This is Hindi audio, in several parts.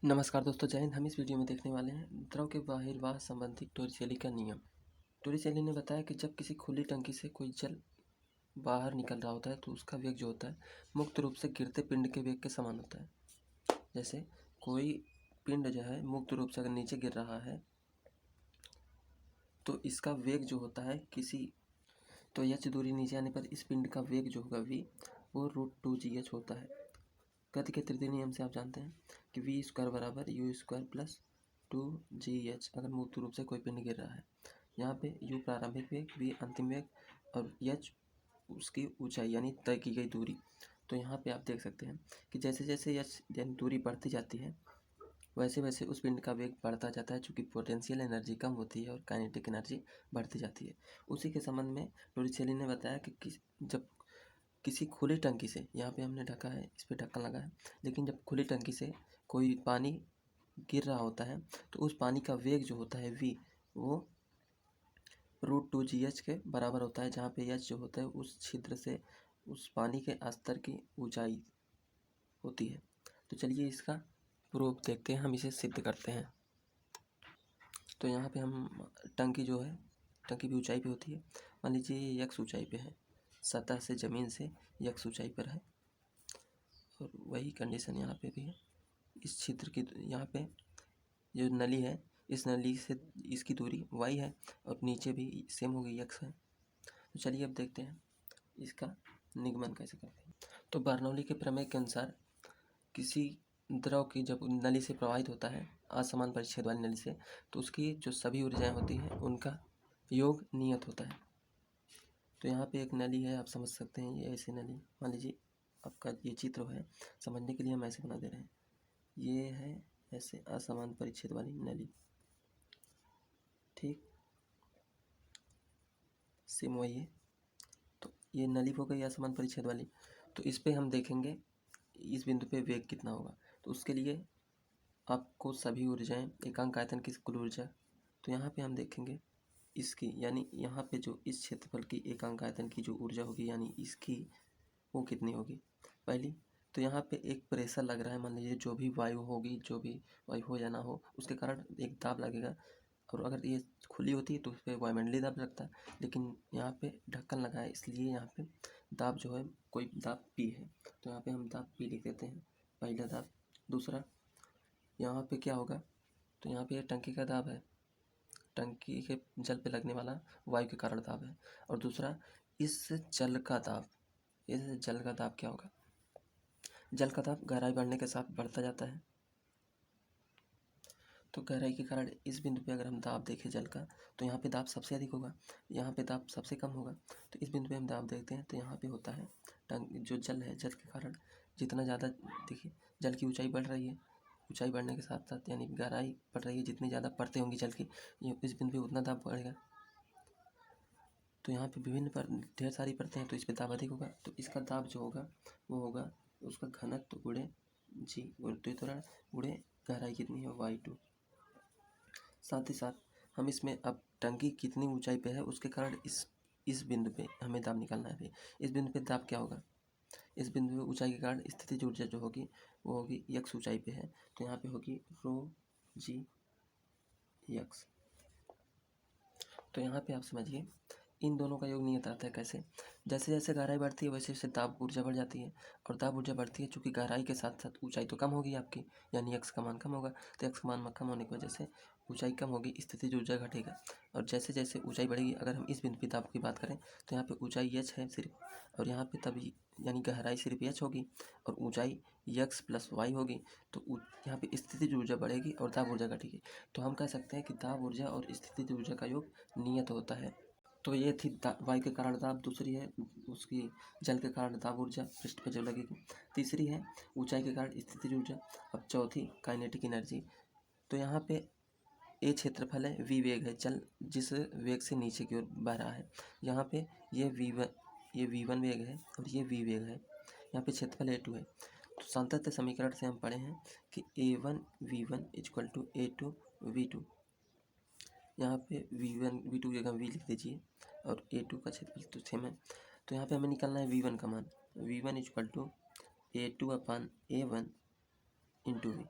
नमस्कार दोस्तों, जय हिंद। हम इस वीडियो में देखने वाले हैं द्रव के बहिर्वाह संबंधी टोरिचेली का नियम। टोरिचेली ने बताया कि जब किसी खुली टंकी से कोई जल बाहर निकल रहा होता है तो उसका वेग जो होता है मुक्त रूप से गिरते पिंड के वेग के समान होता है। जैसे कोई पिंड जो है मुक्त रूप से अगर नीचे गिर रहा है तो इसका वेग जो होता है तो h दूरी नीचे आने पर इस पिंड का वेग जो होगा v वो √2gh होता है। गति के तृतीय नियम से आप जानते हैं कि v² बराबर u² प्लस 2gh अगर मुक्त रूप से कोई पिंड गिर रहा है। यहाँ पे u प्रारंभिक वेग, v अंतिम वेग और h उसकी ऊंचाई यानी तय की गई दूरी। तो यहाँ पे आप देख सकते हैं कि जैसे जैसे h यानी दूरी बढ़ती जाती है वैसे वैसे उस पिंड का वेग बढ़ता जाता है, चूँकि पोटेंशियल एनर्जी कम होती है और काइनेटिक एनर्जी बढ़ती जाती है। उसी के संबंध में टोरिचेली ने बताया कि जब किसी खुली टंकी से, यहाँ पे हमने ढका है, इस पे ढक्कन लगा है, लेकिन जब खुली टंकी से कोई पानी गिर रहा होता है तो उस पानी का वेग जो होता है v वो √2gh के बराबर होता है, जहाँ पे h जो होता है उस छिद्र से उस पानी के स्तर की ऊंचाई होती है। तो चलिए इसका प्रूफ देखते हैं, हम इसे सिद्ध करते हैं। तो यहाँ पे हम टंकी जो है, टंकी भी ऊंचाई पे होती है। मान लीजिए ये x ऊंचाई पे है, सतह से ज़मीन से x ऊंचाई पर है, और वही कंडीशन यहाँ पे भी है। इस छिद्र की यहाँ पे जो नली है, इस नली से इसकी दूरी y है और नीचे भी सेम होगी x है। तो चलिए अब देखते हैं इसका निगमन कैसे करते हैं। तो बर्नौली के प्रमेय के अनुसार किसी द्रव की जब नली से प्रवाहित होता है असमान परिच्छेद वाली नली से, तो उसकी जो सभी ऊर्जाएं होती हैं उनका योग नियत होता है। तो यहाँ पे एक नली है, आप समझ सकते हैं, ये ऐसी नली, मान लीजिए आपका ये चित्र है, समझने के लिए हम ऐसे बना दे रहे हैं। ये है ऐसे असमान परिच्छेद वाली नली, ठीक, सेम वही है। तो ये नली हो गई असमान परिच्छेद वाली। तो इस पे हम देखेंगे इस बिंदु पे वेग कितना होगा। तो उसके लिए आपको सभी ऊर्जाएं, एकांक आयतन की कुल ऊर्जा, तो यहाँ पे हम देखेंगे इसकी, यानी यहाँ पे जो इस क्षेत्रफल की एकांक आयतन की जो ऊर्जा होगी यानी इसकी, वो कितनी होगी पहली। तो यहाँ पे एक प्रेशर लग रहा है, मान लीजिए जो भी वायु होगी, जो भी वायु हो या ना हो उसके कारण एक दाब लगेगा, और अगर ये खुली होती है तो उस पर वायुमंडलीय दाब लगता है, लेकिन यहाँ पे ढक्कन लगा है इसलिए यहाँ पे दाब जो है कोई दाब P है। तो यहाँ पे हम दाब P लिख देते हैं, पहला दाब। दूसरा यहाँ पे क्या होगा, तो यहाँ पे ये टंकी का दाब है, टंकी के जल पे लगने वाला वायु के कारण दाब है। और दूसरा इस जल का दाब, इस जल का दाब क्या होगा, जल का दाब गहराई बढ़ने के साथ बढ़ता जाता है। तो गहराई के कारण इस बिंदु पे अगर हम दाब देखें जल का, तो यहाँ पे दाब सबसे अधिक होगा, यहाँ पे दाब सबसे कम होगा। तो इस बिंदु पे हम दाब देखते हैं तो यहाँ पे होता है जो जल है, जल के कारण जितना ज़्यादा, देखिए जल की ऊंचाई बढ़ रही है, ऊंचाई बढ़ने के साथ साथ यानी गहराई बढ़ रही है, जितनी ज़्यादा परतें होंगी जल की, इस बिंदु पे उतना दाब बढ़ेगा। तो यहाँ पे विभिन्न पर ढेर सारी परतें हैं तो इस पे दाब अधिक होगा। तो इसका दाब जो होगा वो होगा उसका घनत्व गुणे g त्वरण गुणे गहराई कितनी है y2। साथ ही साथ हम इसमें अब टंकी कितनी ऊंचाई पे है उसके कारण इस बिंदु पे हमें दाब निकालना है। इस बिंदु पे दाब क्या होगा, इस बिंदु पे ऊंचाई के कारण स्थितिज ऊर्जा जो होगी वो होगी x ऊंचाई पे है, तो यहाँ पे होगी ρgx। तो यहाँ पे आप समझिए इन दोनों का योग नियत आता है कैसे, जैसे जैसे गहराई बढ़ती है वैसे वैसे दाब ऊर्जा बढ़ जाती है, और दाब ऊर्जा बढ़ती है चूँकि गहराई के साथ साथ ऊंचाई तो कम होगी आपकी, यानी x का मान कम होगा। तो x का मान कम होने की वजह से ऊंचाई कम होगी, स्थितिज ऊर्जा घटेगा। और जैसे जैसे ऊंचाई बढ़ेगी, अगर हम इस बिंदु पे दाब की बात करें तो यहाँ पे ऊंचाई h है सिर्फ, और यहाँ पे तभी यानी गहराई सिर्फ h होगी और ऊंचाई x प्लस y होगी। तो यहाँ पे स्थितिज ऊर्जा बढ़ेगी और दाब ऊर्जा घटेगी। तो हम कह सकते हैं कि दाब ऊर्जा और स्थितिज ऊर्जा का योग नियत होता है। तो ये थी वायु के कारण दाब, दूसरी है उसकी जल के कारण दाब ऊर्जा पृष्ठ पे जो लगेगी, तीसरी है ऊंचाई के कारण स्थितिज ऊर्जा, अब चौथी काइनेटिक एनर्जी। तो यहाँ पे ए क्षेत्रफल है, v वेग है, जल जिस वेग से नीचे की ओर बह रहा है। यहाँ पे ये v1 वेग है और ये v वेग है। यहाँ पे क्षेत्रफल a2 है। तो सांतत्य समीकरण से हम पढ़े हैं कि a1 v1 equal to a2 v2। यहाँ पे v2 की जगह v लिख दीजिए और a2 का क्षेत्रफल तो सेम है। तो यहाँ पे हमें निकालना है v1 का मान, v1 equal to a2 upon a1 into v।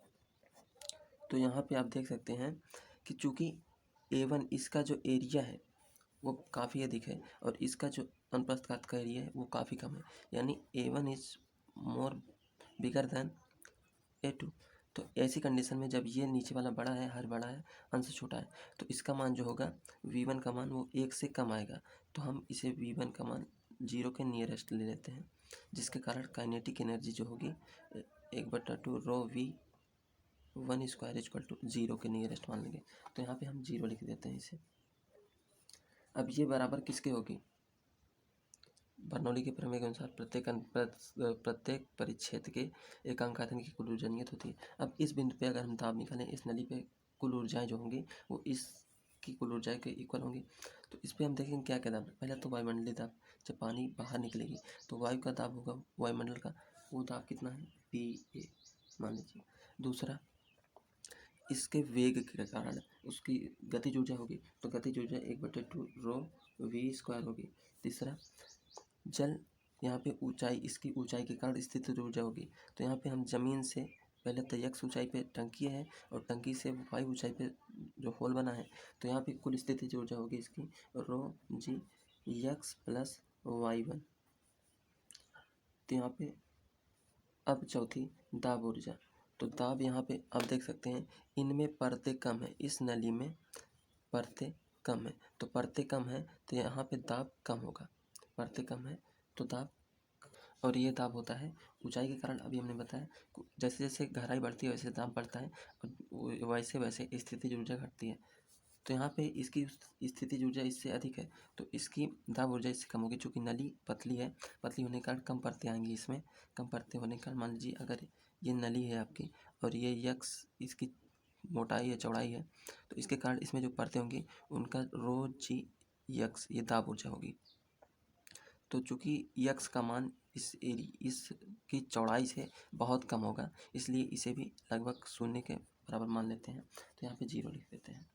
तो यहाँ पे आप देख सकते हैं कि चूँकि A1 इसका जो एरिया है वो काफ़ी अधिक है और इसका जो अनुप्रस्थ काट का एरिया है वो काफ़ी कम है, यानी A1 is more bigger than A2। तो ऐसी कंडीशन में जब ये नीचे वाला बड़ा है, हर बड़ा है, अंश छोटा है, तो इसका मान जो होगा V1 का मान वो 1 से कम आएगा। तो हम इसे V1 का मान 0 के नियरेस्ट ले लेते हैं, जिसके कारण काइनेटिक एनर्जी जो होगी 1/2 रो V1 स्क्वायर इक्वल टू 0 के नियरेस्ट मान लेंगे। तो यहाँ पे हम 0 लिख देते हैं इसे। अब ये बराबर किसके होगी? बर्नौली के प्रमेय के अनुसार प्रत्येक परिच्छेद के एकांक आयतन की कुल ऊर्जा नियत होती है। अब इस बिंदु पे अगर हम दाब निकालें, इस नली पे कुल ऊर्जाएं जो होंगी वो इसकी कुल ऊर्जाएं के इक्वल होंगी। तो इस पे हम देखेंगे क्या क्या दाब है। पहला तो वायुमंडलीय दाब, जब पानी बाहर निकलेगी तो वायु का दाब होगा वायुमंडल का, वो दाब कितना है PA मान लीजिए। दूसरा, इसके वेग के कारण उसकी गतिज ऊर्जा होगी, तो गतिज ऊर्जा 1/2 रो V स्क्वायर होगी। तीसरा, जल यहाँ पे ऊंचाई, इसकी ऊंचाई के कारण स्थितिज ऊर्जा होगी। तो यहाँ पे हम ज़मीन से पहले तो x ऊंचाई पे टंकी है और टंकी से y ऊंचाई पे जो होल बना है, तो यहाँ पे कुल स्थितिज ऊर्जा होगी इसकी रो G x प्लस y1। तो यहाँ पे अब चौथी दाब ऊर्जा। तो दाब यहाँ पे आप देख सकते हैं इनमें परतें कम है, इस नली में परतें कम है, तो परतें कम है तो यहाँ पे दाब कम होगा, परतें कम है तो दाब, और ये दाब होता है ऊंचाई के कारण। अभी हमने बताया जैसे जैसे गहराई बढ़ती है वैसे दाब बढ़ता है और वैसे वैसे स्थितिज ऊर्जा घटती है। तो यहाँ पे इसकी स्थितिज ऊर्जा इससे अधिक है तो इसकी दाब ऊर्जा इससे कम होगी। चूँकि नली पतली है, पतली होने के कारण कम परतें आएंगी इसमें, कम परतें होने के कारण मान लीजिए अगर ये नली है आपकी और ये यक्स इसकी मोटाई है, चौड़ाई है, तो इसके कारण इसमें जो परतें होंगी उनका रो G यक्स ये दाब ऊर्जा होगी। तो चूँकि यक्स का मान इसकी चौड़ाई से बहुत कम होगा, इसलिए इसे भी लगभग 0 के बराबर मान लेते हैं। तो यहाँ पे 0 लिख देते हैं।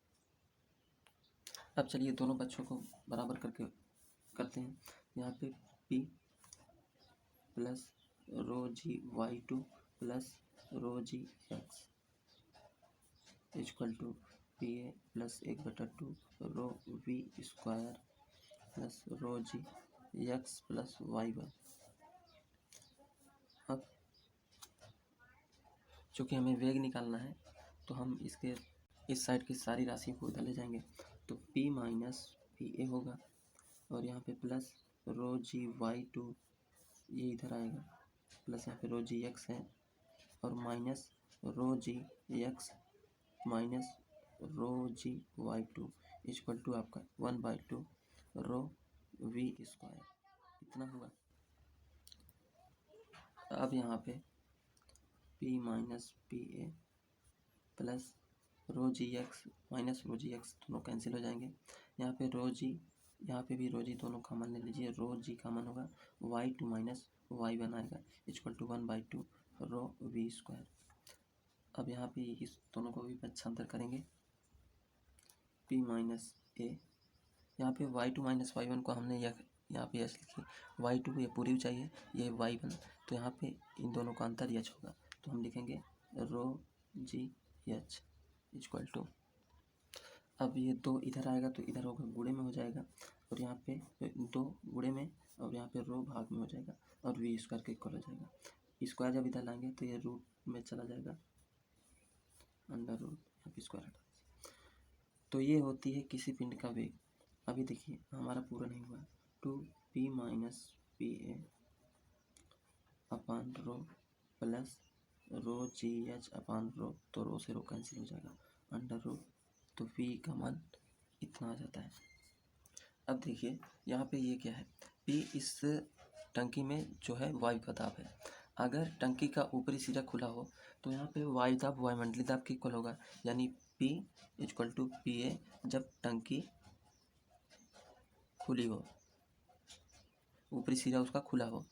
अब चलिए दोनों पक्षों को बराबर करके करते हैं। यहाँ पे P plus rho G y2 plus rho G x equal to PA plus 1/2 rho V square plus rho G x plus y1। अब चूँकि हमें वेग निकालना है तो हम इसके इस साइड की सारी राशि को उधर ले जाएंगे, तो P माइनस PA होगा और यहाँ पे प्लस रो G y2 ये इधर आएगा, प्लस यहाँ पे रो G x है और minus rho G x minus rho G y2 equal to आपका 1/2 रो V स्क्वायर, इतना हुआ। अब यहाँ पे P minus PA plus rho g x minus rho g x दोनों कैंसिल हो जाएंगे। यहाँ पे रो जी, यहाँ पे भी रो जी दोनों कॉमन ले लीजिए, रो जी कॉमन होगा y2 माइनस y1 आएगा equal to 1/2 rho V square. अब यहाँ पे इस दोनों को भी पक्षांतर करेंगे, P माइनस A, यहाँ पे y2 माइनस y1 को हमने यहाँ पे यच लिखी, y2 ये पूरी ऊंचाई है, ये y1, तो यहाँ पे इन दोनों का अंतर यच होगा, तो हम लिखेंगे रो जी एच इक्वल टू, अब ये 2 इधर आएगा तो इधर होगा गुणे में हो जाएगा और यहाँ पे 2 गुणे में और यहाँ पे रो भाग में हो जाएगा और V स्क्वायर के इक्वल हो जाएगा। स्क्वायर जब इधर लाएंगे तो ये रूट में चला जाएगा, अंडर रूट, यहाँ पे स्क्वायर हटा दीजिए। तो ये होती है किसी पिंड का वेग। अभी देखिए हमारा पूरा नहीं हुआ, 2P माइनस PA अपान रो प्लस रो GH अपान रो, तो रो से रो कैंसिल हो जाएगा, अंडर रूट, तो V का मान इतना आ जाता है। अब देखिए यहाँ पे ये क्या है, P इस टंकी में जो है वायु का दाब है। अगर टंकी का ऊपरी सिरा खुला हो तो यहाँ पे वायु दाब वायुमंडलीय दाब के इक्वल होगा, यानी P इक्वल टू PA जब टंकी खुली हो, ऊपरी सिरा उसका खुला हो,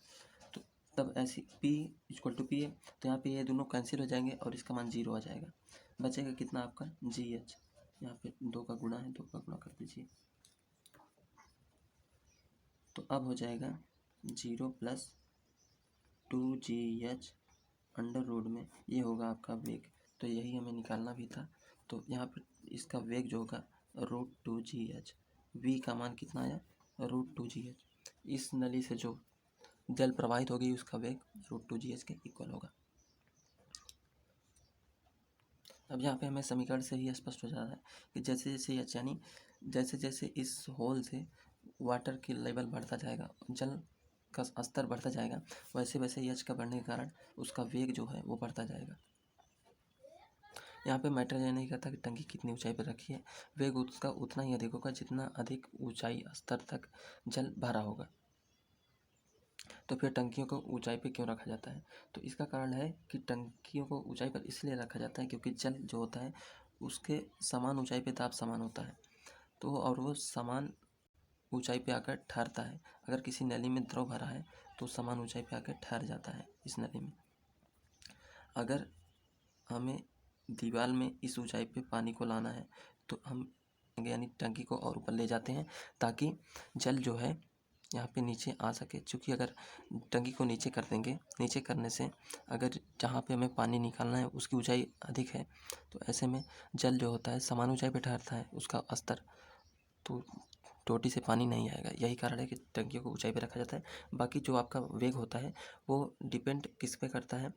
तो तब ऐसी P इक्वल टू PA, तो यहाँ पे ये दोनों कैंसिल हो जाएंगे और इसका मान 0 आ जाएगा। बचेगा कितना आपका GH, यहाँ पे 2 का गुणा है, 2 का गुणा कर दीजिए, तो अब हो जाएगा 0 प्लस 2GH अंडर रूट में, ये होगा आपका वेग। तो यही हमें निकालना भी था। तो यहाँ पर इसका वेग जो होगा √2gh, v का मान कितना आया √2gh। इस नली से जो जल प्रवाहित होगी उसका वेग √2gh के इक्वल होगा। अब यहाँ पे हमें समीकरण से ही स्पष्ट हो जा रहा है कि जैसे जैसे एच यानी जैसे जैसे इस होल से वाटर की लेवल बढ़ता जाएगा, जल का स्तर बढ़ता जाएगा, वैसे वैसे एच का बढ़ने के कारण उसका वेग जो है वो बढ़ता जाएगा। यहाँ पे मैटर ये नहीं करता कि टंकी कितनी ऊंचाई पर रखी है, वेग उसका उतना ही अधिक होगा जितना अधिक ऊंचाई स्तर तक जल भरा होगा। तो फिर टंकियों को ऊंचाई पे क्यों रखा जाता है? तो इसका कारण है कि टंकियों को ऊंचाई पर इसलिए रखा जाता है क्योंकि जल जो होता है उसके समान ऊंचाई पे दाब समान होता है, तो और वो समान ऊंचाई पे आकर ठहरता है। अगर किसी नली में द्रव भरा है तो समान ऊंचाई पे आकर ठहर जाता है इस नली में। अगर हमें दीवार में इस ऊंचाई पे पानी को लाना है तो हम यानी टंकी को और ऊपर ले जाते हैं ताकि जल जो है यहाँ पे नीचे आ सके। क्योंकि अगर टंकी को नीचे कर देंगे, नीचे करने से अगर जहाँ पे हमें पानी निकालना है उसकी ऊंचाई अधिक है, तो ऐसे में जल जो होता है समान ऊंचाई पे ठहरता है उसका स्तर, तो टोटी से पानी नहीं आएगा। यही कारण है कि टंकियों को ऊंचाई पे रखा जाता है। बाकी जो आपका वेग होता है वो डिपेंड किस पे करता है,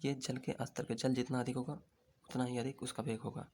ये जल के स्तर पे। जल जितना अधिक होगा उतना ही अधिक उसका वेग होगा।